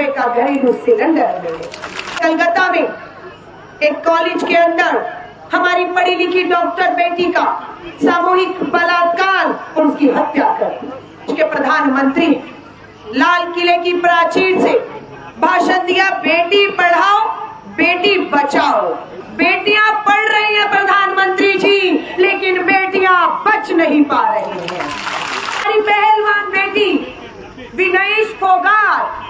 रुपए का घरेलू सिलेंडर मिले। कलकत्ता में एक कॉलेज के अंदर हमारी पढ़ी लिखी डॉक्टर बेटी का सामूहिक बलात्कार और उसकी हत्या कर दी। उसके प्रधानमंत्री लाल किले की प्राचीर से भाषण दिया, बेटी पढ़ाओ बेटी बचाओ। बेटियां पढ़ रही हैं प्रधानमंत्री जी, लेकिन बेटियां बच नहीं पा रही हैं। हमारी पहलवान बेटी विनेश फोगाट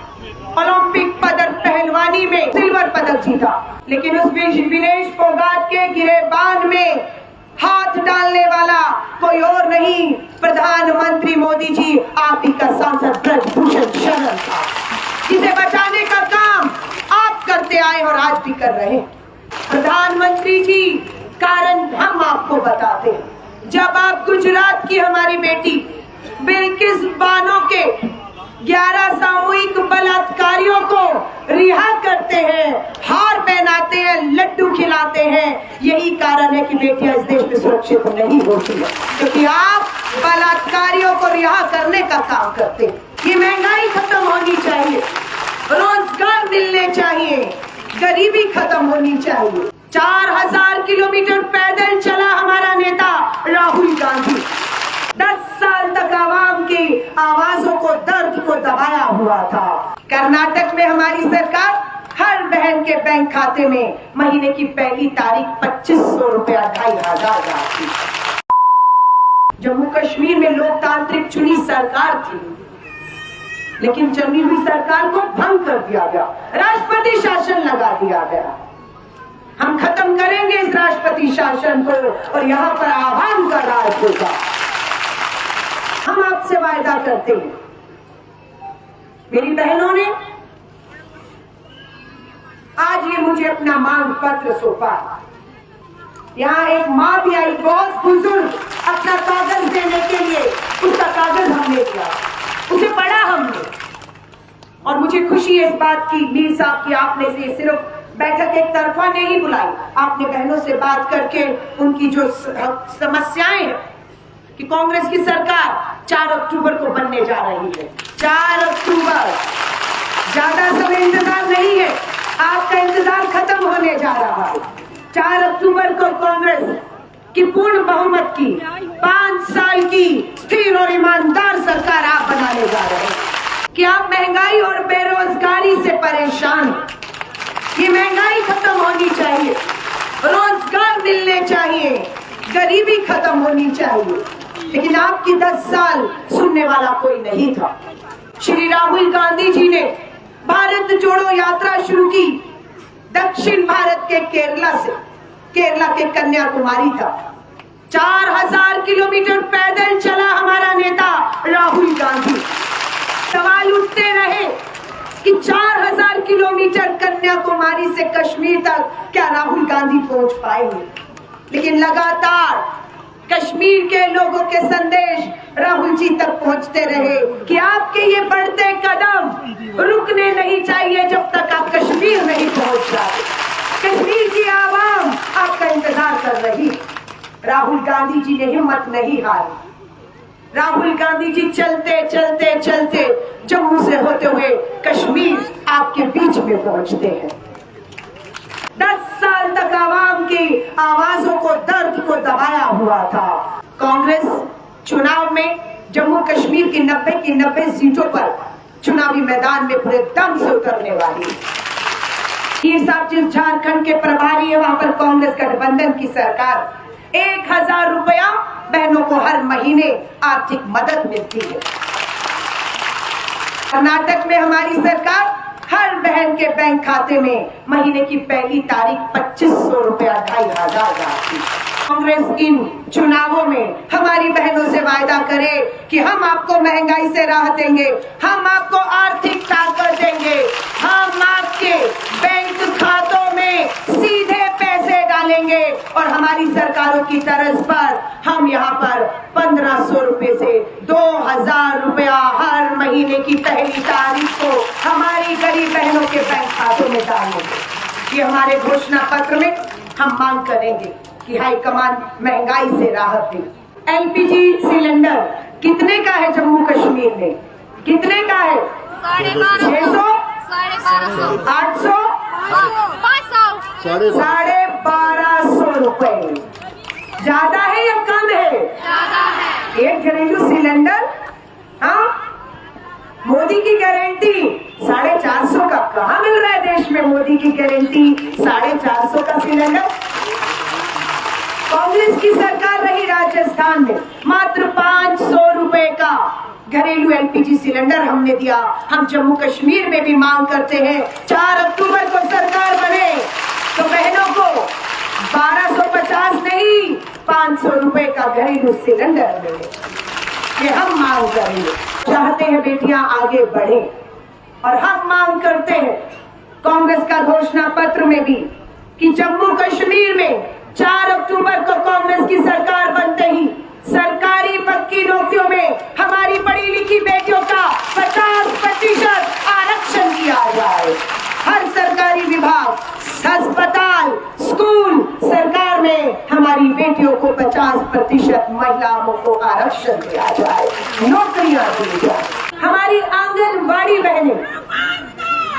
ओलंपिक पदक पहलवानी में सिल्वर पदक जीता, लेकिन उस विनेश फोगाट के गिरेबान में हाथ डालने वाला कोई और नहीं, प्रधानमंत्री मोदी जी, आप ही का सांसद ब्रजभूषण शरण था, जिसे बचाने का काम आप करते आए और आज भी कर रहे हैं। प्रधानमंत्री जी, कारण हम आपको बताते हैं। जब आप गुजरात की हमारी बेटी बिल्किस बानो के 11 सामूहिक बलात्कारियों को रिहा करते हैं, हार पहनाते हैं, लड्डू खिलाते हैं, यही कारण है कि बेटियां इस देश में सुरक्षित नहीं होती है, क्योंकि आप बलात्कारियों को रिहा करने का काम करते हैं। ये महंगाई खत्म होनी चाहिए, रोजगार मिलने चाहिए, गरीबी खत्म होनी चाहिए। 4000 किलोमीटर पैदल चला हमारा नेता राहुल गांधी। 10 साल तक आवाम की आवाजों को, दर्द को दबाया हुआ था। कर्नाटक में हमारी सरकार हर बहन के बैंक खाते में महीने की पहली तारीख 2500 रुपया 2500 जाती। जम्मू कश्मीर में लोकतांत्रिक चुनी सरकार थी, लेकिन चुनी हुई सरकार को भंग कर दिया गया, राष्ट्रपति शासन लगा दिया गया। हम खत्म करेंगे इस राष्ट्रपति शासन को और यहाँ पर आवाम का राज होगा। हम आपसे वायदा करते हैं। मेरी बहनों ने आज ये मुझे अपना मांग पत्र सौंपा। यहाँ एक माँ भी आई, बहुत बुजुर्ग, अपना कागज देने के लिए। उसका कागज हमने दिया, उसे पढ़ा हमने, और मुझे खुशी है इस बात की मीर साहब की, आपने से सिर्फ बैठक एक तरफा नहीं बुलाई, आपने बहनों से बात करके उनकी जो समस्याएं हैं कि कांग्रेस की सरकार 4 अक्टूबर को बनने जा रही है। 4 अक्टूबर, ज्यादा समय इंतजार नहीं है, आपका इंतजार खत्म होने जा रहा है। 4 अक्टूबर को कांग्रेस की पूर्ण बहुमत की 5 साल की स्थिर और ईमानदार सरकार आप बनाने जा रहे हैं। कि आप महंगाई और बेरोजगारी से परेशान हैं, ये महंगाई खत्म होनी चाहिए, रोजगार मिलने चाहिए, गरीबी खत्म होनी चाहिए, लेकिन आपकी 10 साल सुनने वाला कोई नहीं था। श्री राहुल गांधी जी ने भारत जोड़ो यात्रा शुरू की दक्षिण भारत के केरला से, केरला के कन्याकुमारी तक। 4000 किलोमीटर पैदल चला हमारा नेता राहुल गांधी। सवाल उठते रहे कि 4000 किलोमीटर कन्याकुमारी से कश्मीर तक क्या राहुल गांधी पहुंच पाएंगे, लेकिन लगातार कश्मीर के लोगों के संदेश राहुल जी तक पहुंचते रहे कि आपके ये बढ़ते कदम रुकने नहीं चाहिए जब तक आप कश्मीर नहीं पहुंच जाते। कश्मीर की आवाम आपका इंतजार कर रही। राहुल गांधी जी ने हिम्मत नहीं हारी। राहुल गांधी जी चलते चलते चलते जम्मू से होते हुए कश्मीर आपके बीच में पहुंचते हैं। 10 साल तक आवाम की आवाजों को, दर्द को दबाया हुआ था। कांग्रेस चुनाव में जम्मू कश्मीर की 90 सीटों पर चुनावी मैदान में पूरे दम से उतरने वाली। ये सब जिस झारखंड के प्रभारी है, वहां पर कांग्रेस गठबंधन की सरकार 1000 रुपया बहनों को हर महीने आर्थिक मदद मिलती है। कर्नाटक में हमारी सरकार हर बहन के बैंक खाते में महीने की पहली तारीख 2500 रुपया 2500 जाती। कांग्रेस इन चुनावों में हमारी बहनों से वायदा करे कि हम आपको महंगाई से राहत देंगे, हम आपको आर्थिक ताकत देंगे, हम आपके बैंक खातों में सीधे पैसे डालेंगे और हमारी सरकारों की तर्ज पर हम यहाँ पर 1500 रुपए से 2000 रुपया हर महीने की पहली तारीख को हमारी गरीब बहनों के बैंक खातों में डालेंगे। ये हमारे घोषणा पत्र में हम मांग करेंगे कि हाईकमान महंगाई से राहत दे। LPG सिलेंडर कितने का है जम्मू कश्मीर में? कितने का है? 650। 800 1250 रुपए ज्यादा है या कम है? एक घरेलू सिलेंडर, हाँ, मोदी की गारंटी 450 का कहाँ मिल रहा है देश में? मोदी की गारंटी 450 का सिलेंडर। कांग्रेस की सरकार रही राजस्थान में, मात्र 500 रुपए का घरेलू एलपीजी सिलेंडर हमने दिया। हम जम्मू कश्मीर में भी मांग करते हैं 4 अक्टूबर को सरकार बने तो बहनों को 1250 नहीं 500 रुपए का घरेलू सिलेंडर मिले। ये हम मांग करेंगे। चाहते हैं बेटियां आगे बढ़े और हम मांग करते हैं कांग्रेस का घोषणा पत्र में भी कि जम्मू कश्मीर में 4 अक्टूबर को कांग्रेस की सरकार बनते ही सरकारी पक्की नौकरियों में हमारी पढ़ी लिखी बेटियों का 50% आरक्षण दिया जाए। हर सरकारी विभाग, अस्पताल, स्कूल, सरकार में हमारी बेटियों को 50% महिलाओं को आरक्षण दिया जाए, नौकरियां दी जाए। हमारी आंगनबाड़ी बहनें,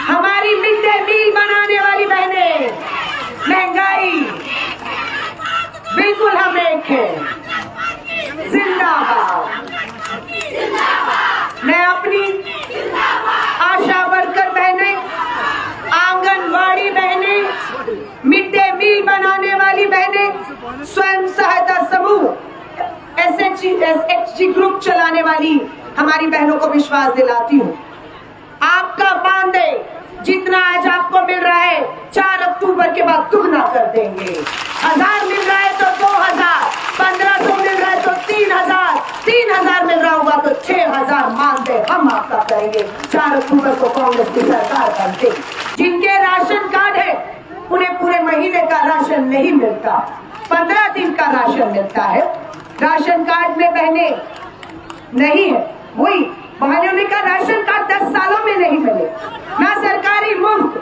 हमारी मिड डे मील बनाने वाली बहनें, महंगाई बिल्कुल हम एक हैं। जिंदाबाद। मैं अपनी आशा वर्कर बहनें, आंगनवाड़ी बहनें, मिड डे मील बनाने वाली बहनें, स्वयं सहायता समूह, SHG ग्रुप चलाने वाली हमारी बहनों को विश्वास दिलाती हूँ, आपका मानदेय जितना आज आपको मिल रहा है 4 अक्टूबर के बाद दुगना कर देंगे। 1000 मिल रहा है तो 2000, 1500 मिल रहा है तो 3000, 3000 मिल रहा होगा तो 6000 मानदेय हम आपका करेंगे। 4 अक्टूबर को कांग्रेस की सरकार बनते। जिनके राशन कार्ड है उन्हें पूरे महीने का राशन नहीं मिलता, 15 दिन का राशन मिलता है। राशन कार्ड में बहने नहीं है, वही बहनों ने कहा राशन कार्ड 10 सालों में नहीं मिले ना, सरकारी मुफ्त।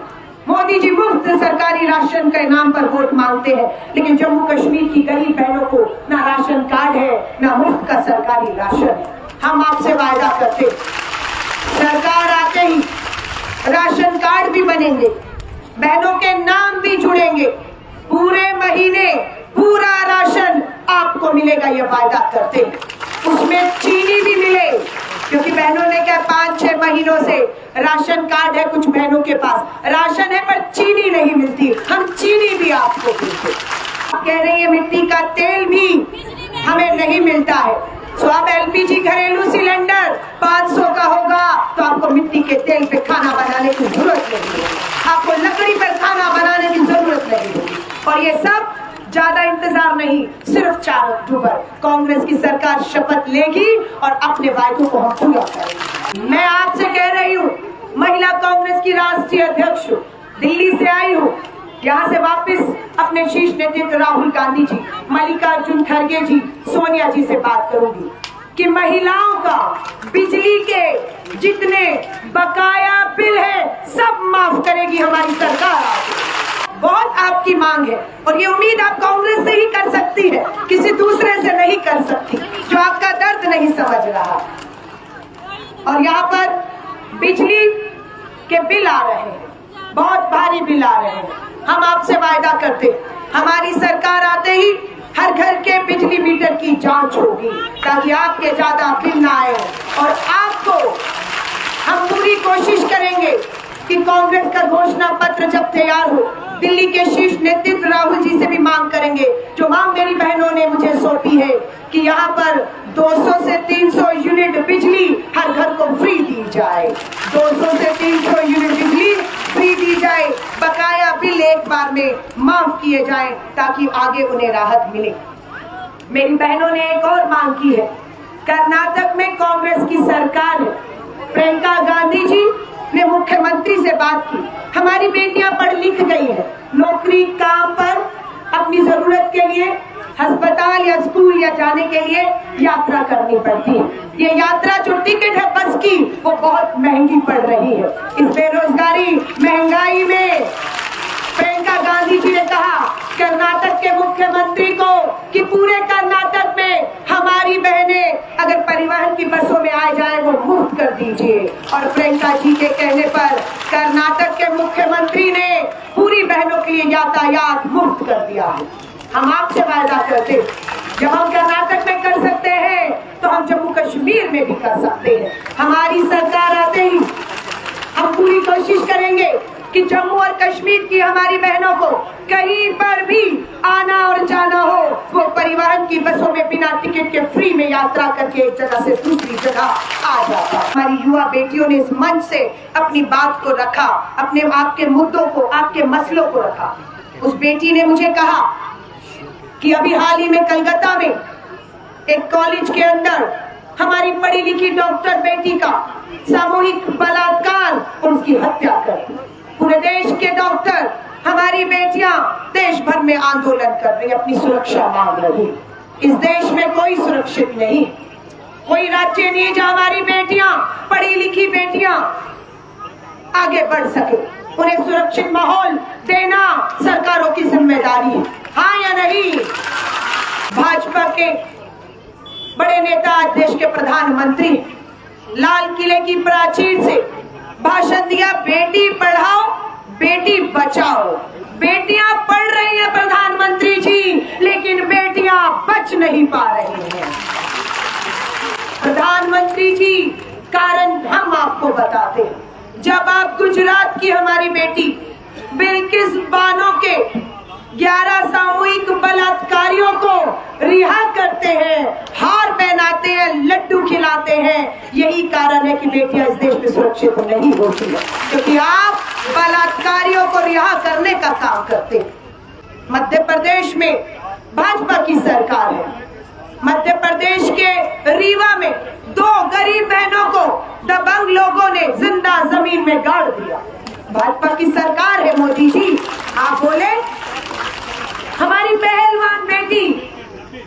मोदी जी मुफ्त सरकारी राशन के नाम पर वोट मांगते हैं, लेकिन जम्मू कश्मीर की गरीब बहनों को ना राशन कार्ड है ना मुफ्त का सरकारी राशन है। हम आपसे वायदा करते सरकार आते ही राशन कार्ड भी बनेंगे, बहनों के नाम भी जुड़ेंगे, पूरे महीने पूरा राशन आपको मिलेगा, ये वायदा करते हैं। उसमें चीनी भी मिले, क्योंकि बहनों ने क्या 5-6 महीनों से राशन कार्ड है, कुछ बहनों के पास राशन है पर चीनी नहीं मिलती, हम चीनी भी आपको देंगे। कह रही है मिट्टी का तेल भी हमें नहीं मिलता है, तो अब एलपीजी घरेलू सिलेंडर 500 का होगा तो आपको मिट्टी के तेल पे खाना बनाने की जरूरत नहीं होगी, आपको लकड़ी पर खाना बनाने की जरूरत नहीं होगी। और ये सब ज्यादा इंतजार नहीं, सिर्फ 4 अक्टूबर कांग्रेस की सरकार शपथ लेगी और अपने वायदों को हम पूरा करेंगे। मैं आपसे कह रही हूँ, महिला कांग्रेस की राष्ट्रीय अध्यक्ष हूँ, दिल्ली से आई हूँ, यहाँ से वापस अपने शीर्ष नेतृत्व राहुल गांधी जी, मल्लिकार्जुन खड़गे जी, सोनिया जी से बात करूंगी कि महिलाओं का बिजली के जितने बकाया बिल है सब माफ करेगी हमारी सरकार। बहुत आपकी मांग है और ये उम्मीद आप कांग्रेस से ही कर सकती है, किसी दूसरे से नहीं कर सकती जो आपका दर्द नहीं समझ रहा। और यहाँ पर बिजली के बिल आ रहे हैं, बहुत भारी बिल आ रहे हैं। हम आपसे वायदा करते, हमारी सरकार आते ही हर घर के बिजली मीटर की जांच होगी ताकि आपके ज्यादा बिल ना आए। और आपको हम पूरी कोशिश करेंगे कि कांग्रेस का घोषणा पत्र जब तैयार हो, दिल्ली के शीर्ष नेतृत्व राहुल जी से भी मांग करेंगे, जो मांग मेरी बहनों ने मुझे सौंपी है कि यहाँ पर 200 से 300 यूनिट बिजली हर घर को फ्री दी जाए, 200 से 300 यूनिट बिजली फ्री दी जाए, बकाया बिल एक बार में माफ किए जाएं ताकि आगे उन्हें राहत मिले। मेरी बहनों ने एक और मांग की है, कर्नाटक में कांग्रेस की सरकार है, प्रियंका गांधी जी ने मुख्यमंत्री से बात की, हमारी बेटियां पढ़ लिख गई है, नौकरी काम पर अपनी जरूरत के लिए अस्पताल या स्कूल या जाने के लिए यात्रा करनी पड़ती है। ये यात्रा जो टिकट है बस की वो बहुत महंगी पड़ रही है। इस बेरोजगारी महंगाई में प्रियंका गांधी जी ने कहा कर्नाटक के मुख्यमंत्री को कि पूरे कर्नाटक में हमारी बहनें अगर परिवहन की बसों में आ जाए वो मुफ्त कर दीजिए। और प्रियंका जी के कहने पर कर्नाटक यातायात मुफ्त कर दिया है। हम आपसे वायदा करते, जब हम कर्नाटक में कर सकते हैं तो हम जम्मू कश्मीर में भी कर सकते हैं। हमारी सरकार आते ही हम पूरी कोशिश करेंगे कि जम्मू और कश्मीर की हमारी बहनों को कहीं पर भी आना और जाना हो, वो परिवहन की बसों में बिना टिकट के फ्री में यात्रा करके एक जगह से दूसरी जगह आ जाता। हमारी युवा बेटियों ने इस मंच से अपनी बात को रखा, अपने आपके मुद्दों को, आपके मसलों को रखा। उस बेटी ने मुझे कहा कि अभी हाल ही में कलकत्ता में एक कॉलेज के अंदर हमारी पढ़ी लिखी डॉक्टर बेटी का सामूहिक बलात्कार और उसकी हत्या कर। पूरे देश के डॉक्टर, हमारी बेटियां देश भर में आंदोलन कर रही, अपनी सुरक्षा मांग रही। इस देश में कोई सुरक्षित नहीं, कोई राज्य नहीं जहां हमारी बेटियां, पढ़ी लिखी बेटियां आगे बढ़ सके। उन्हें सुरक्षित माहौल देना सरकारों की जिम्मेदारी है, हाँ या नहीं? भाजपा के बड़े नेता, देश के प्रधानमंत्री लाल किले की प्राचीर से भाषण दिया, बेटी पढ़ाओ बेटी बचाओ। बेटियां पढ़ रही हैं प्रधानमंत्री जी, लेकिन बेटियां बच नहीं पा रही हैं। प्रधानमंत्री जी, कारण हम आपको बताते हैं। जब आप गुजरात की हमारी बेटी बिल्किस बानो के 11 सामूहिक बलात्कारियों को रिहा करते हैं, हार पहनाते हैं, लड्डू खिलाते हैं, यही कारण है कि बेटियां इस देश में सुरक्षित नहीं होती है, क्योंकि आप बलात्कारियों को रिहा करने का काम करते हैं। मध्य प्रदेश में भाजपा की सरकार है। मध्य प्रदेश के रीवा में 2 गरीब बहनों को दबंग लोगों ने जिंदा जमीन में गाड़ दिया। भाजपा की सरकार है मोदी जी। आप बोले हमारी पहलवान बेटी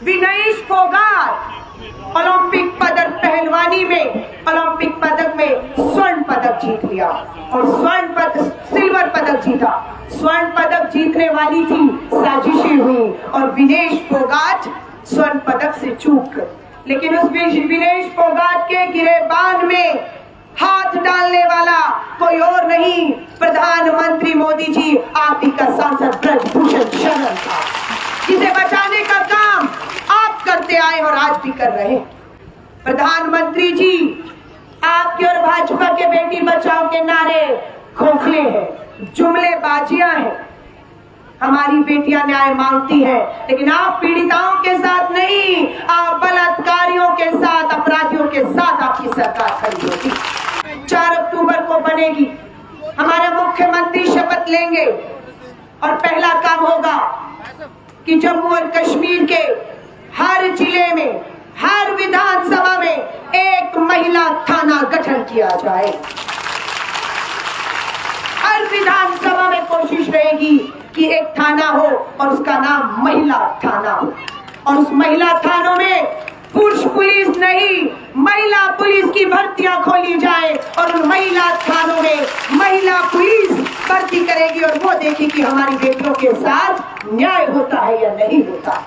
विनेश फोगाट ओलंपिक पदक पहलवानी में ओलंपिक पदक में स्वर्ण पदक जीत लिया और सिल्वर पदक जीता। स्वर्ण पदक जीतने वाली थी, साजिशी हुई और विनेश फोगाट स्वर्ण पदक से चूक गई। लेकिन उस विनेश फोगाट के गिरेबान में हाथ डालने वाला कोई और नहीं, प्रधानमंत्री मोदी जी, आप ही का सांसद ब्रजभूषण शरण था, जिसे बचाने का काम आप करते आए और आज भी कर रहे। प्रधानमंत्री जी, आपके और भाजपा के बेटी बचाओ के नारे खोखले हैं, जुमलेबाजियां हैं। हमारी बेटियां न्याय मांगती हैं, लेकिन आप पीड़िताओं के साथ नहीं, आप बलात्कारियों के साथ, अपराधियों के साथ आपकी सरकार खड़ी होगी। 4 अक्टूबर को बनेगी, हमारे मुख्यमंत्री शपथ लेंगे और पहला काम होगा कि जम्मू और कश्मीर के हर जिले में, हर विधानसभा में एक महिला थाना गठन किया जाए। हर विधानसभा में कोशिश रहेगी कि एक थाना हो और उसका नाम महिला थाना हो, और उस महिला थानों में पुरुष पुलिस नहीं, महिला पुलिस की भर्तियां खोली जाए और उन महिला थानों में महिला पुलिस भर्ती करेगी और वो देखेगी कि हमारी बेटियों के साथ न्याय होता है या नहीं होता।